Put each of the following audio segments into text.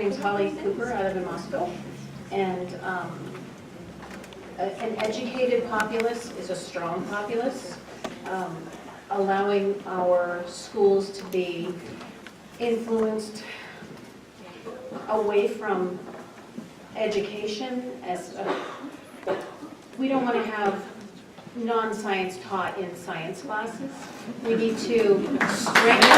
name's Holly Cooper. I live in Moscow. And an educated populace is a strong populace. Allowing our schools to be influenced away from education we don't want to have non-science taught in science classes. We need to strengthen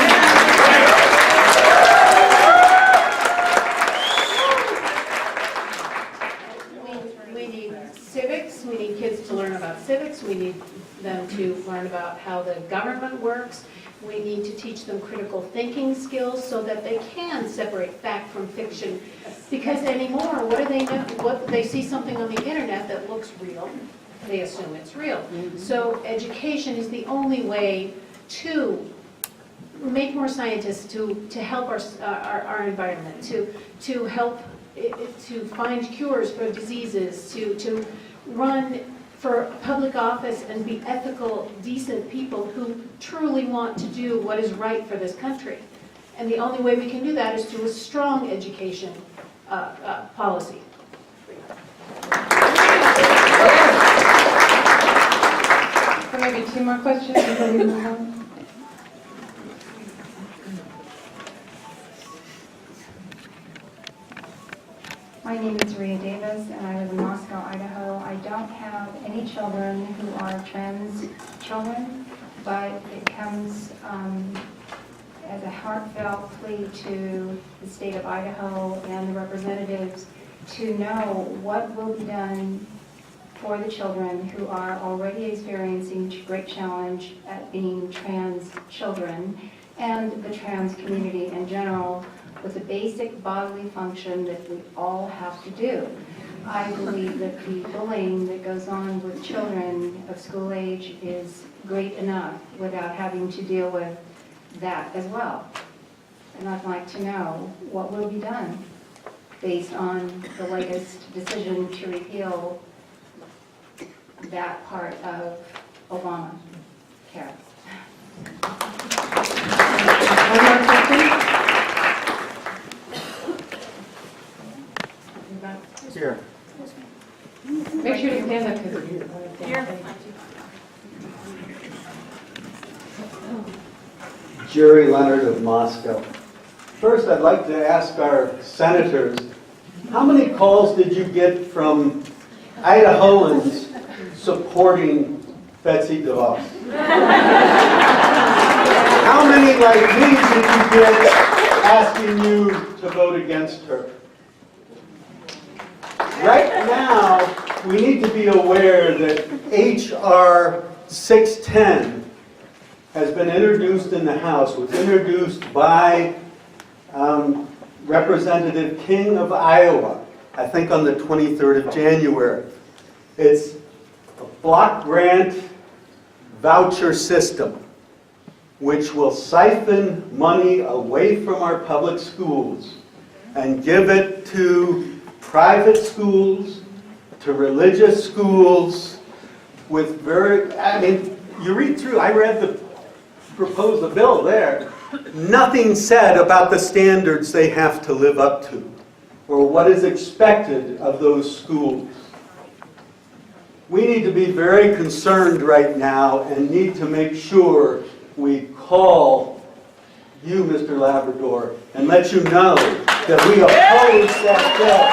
we need civics. We need kids to learn about civics. We need them to learn about how the government works. We need to teach them critical thinking skills so that they can separate fact from fiction. Because anymore, what do they know? What they see something on the internet that looks real, they assume it's real. So education is the only way to make more scientists, to help our environment, to help to find cures for diseases, to run for public office and be ethical, decent people who truly want to do what is right for this country. And the only way we can do that is through a strong education policy. So maybe 2 more questions before we move on. My name is Rhea Davis, and I live in Moscow, Idaho. I don't have any children who are trans children, but it comes as a heartfelt plea to the state of Idaho and the representatives to know what will be done for the children who are already experiencing great challenge at being trans children and the trans community in general, with a basic bodily function that we all have to do. I believe that the bullying that goes on with children of school age is great enough without having to deal with that as well. And I'd like to know what will be done based on the latest decision to repeal that part of Obamacare. One more question? Here. Make sure to stand up because you Jerry Leonard of Moscow. First, I'd like to ask our senators, how many calls did you get from Idahoans supporting Betsy DeVos? How many like me did you get asking you to vote against her? Right now, we need to be aware that H.R. 610 has been introduced in the House, was introduced by Representative King of Iowa, I think on the 23rd of January. It's a block grant voucher system, which will siphon money away from our public schools and give it to private schools, to religious schools, with you read through, I read the bill there, nothing said about the standards they have to live up to, or what is expected of those schools. We need to be very concerned right now and need to make sure we call you, Mr. Labrador, and let you know that we oppose that bill.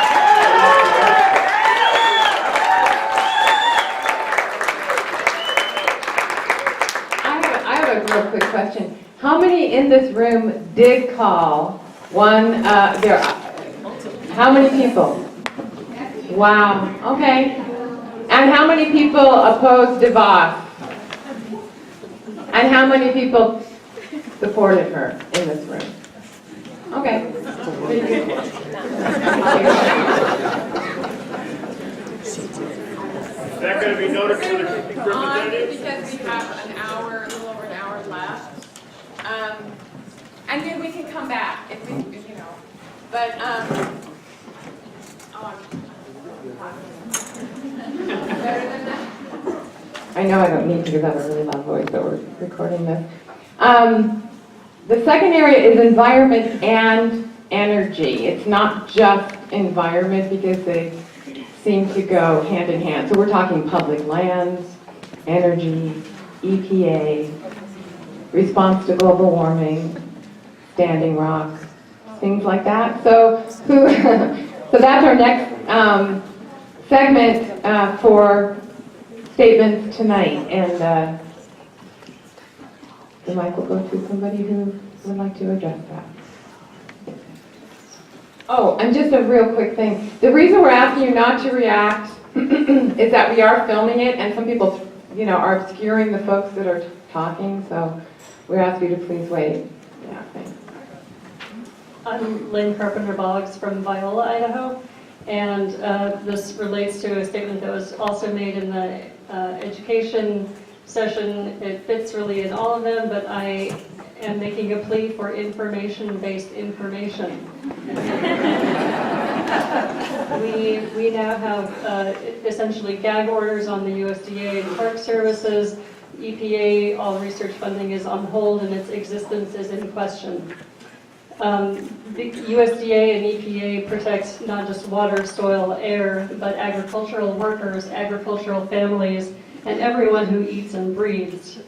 I have a real quick question. How many in this room did call one, how many people? Wow, okay. And how many people opposed DeVos? And how many people supported her in this room? Okay. Is that going to be noticed to the representatives? Because we have an hour, a little over an hour left. And then we can come back if we, you know. But, better than that. I know I don't need to because I have a really loud voice, but we're recording this. The second area is environment and energy. It's not just environment because they seem to go hand in hand. So we're talking public lands, energy, EPA, response to global warming, Standing Rock, things like that. So that's our next segment for statements tonight. And the mic will go to somebody who would like to address that. Oh, and just a real quick thing. The reason we're asking you not to react is that we are filming it, and some people, are obscuring the folks that are talking, so we ask you to please wait. Yeah, thanks. I'm Lynn Carpenter-Boggs from Viola, Idaho, and this relates to a statement that was also made in the education session. It fits really in all of them, but I am making a plea for information-based information. We now have essentially gag orders on the USDA and Park Services. EPA, all research funding is on hold and its existence is in question. The USDA and EPA protect not just water, soil, air, but agricultural workers, agricultural families, and everyone who eats and breathes.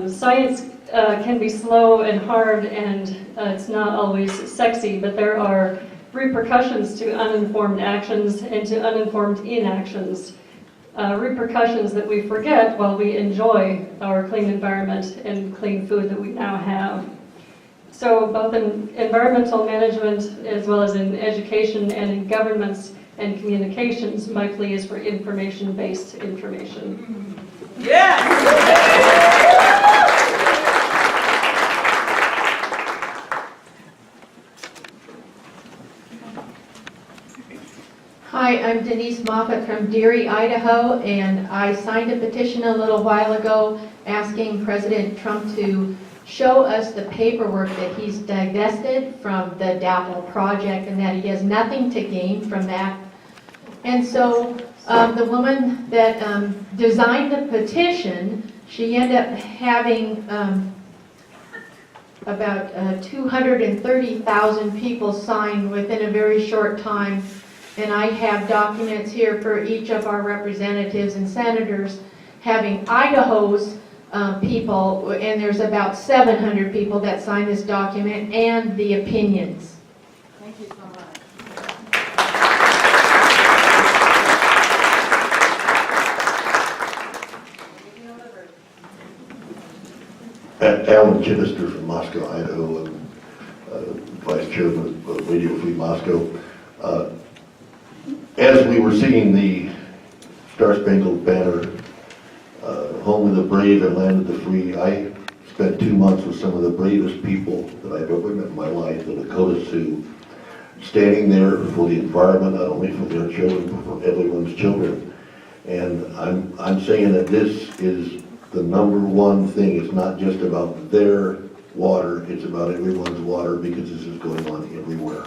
Science can be slow and hard, and it's not always sexy, but there are repercussions to uninformed actions and to uninformed inactions. Repercussions that we forget while we enjoy our clean environment and clean food that we now have. So both in environmental management as well as in education and in governments and communications, my plea is for information-based information. Hi, I'm Denise Moffett from Deary, Idaho, and I signed a petition a little while ago asking President Trump to show us the paperwork that he's divested from the DAPL project and that he has nothing to gain from that. And so the woman that designed the petition, she ended up having about 230,000 people sign within a very short time. And I have documents here for each of our representatives and senators having Idaho's people, and there's about 700 people that signed this document, and the opinions. Thank you so much. Alan Chittister from Moscow, Idaho, and Vice Chairman of Radio Free Moscow. As we were singing the Star Spangled Banner, Home of the Brave and Land of the Free, I spent 2 months with some of the bravest people that I've ever met in my life, the Lakota Sioux, standing there for the environment, not only for their children, but for everyone's children. And I'm saying that this is the #1 thing. It's not just about their water, it's about everyone's water, because this is going on everywhere.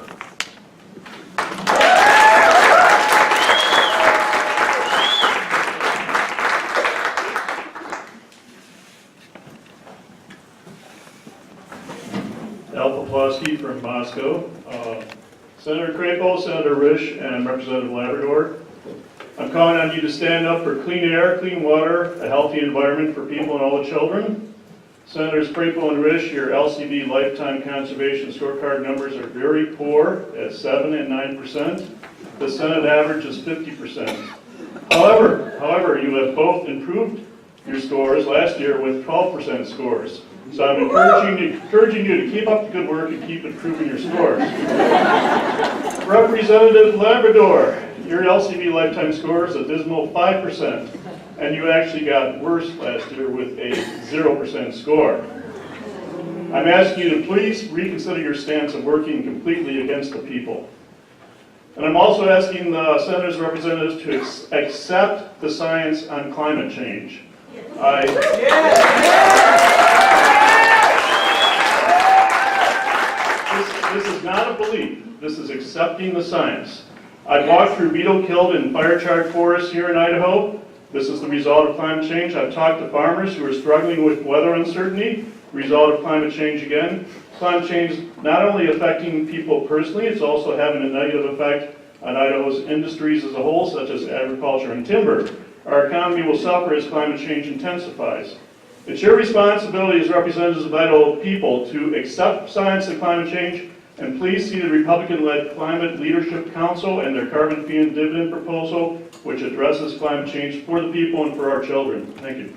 Al Poplawski from Moscow. Senator Crapo, Senator Risch, and Representative Labrador. I'm calling on you to stand up for clean air, clean water, a healthy environment for people and all the children. Senators Crapo and Risch, your LCV lifetime conservation scorecard numbers are very poor at 7% and 9%. The Senate average is 50%. However, you have both improved your scores last year with 12% scores. So I'm encouraging you to keep up the good work and keep improving your scores. Representative Labrador, your LCV lifetime score is a dismal 5%, and you actually got worse last year with a 0% score. I'm asking you to please reconsider your stance of working completely against the people. And I'm also asking the senators and representatives to accept the science on climate change. This is not a belief. This is accepting the science. I've walked through beetle-killed and fire-charred forests here in Idaho. This is the result of climate change. I've talked to farmers who are struggling with weather uncertainty. result of climate change again. Climate change is not only affecting people personally, it's also having a negative effect on Idaho's industries as a whole, such as agriculture and timber. Our economy will suffer as climate change intensifies. It's your responsibility as representatives of Idaho people to accept science and climate change, and please see the Republican-led Climate Leadership Council and their carbon fee and dividend proposal, which addresses climate change for the people and for our children. Thank you.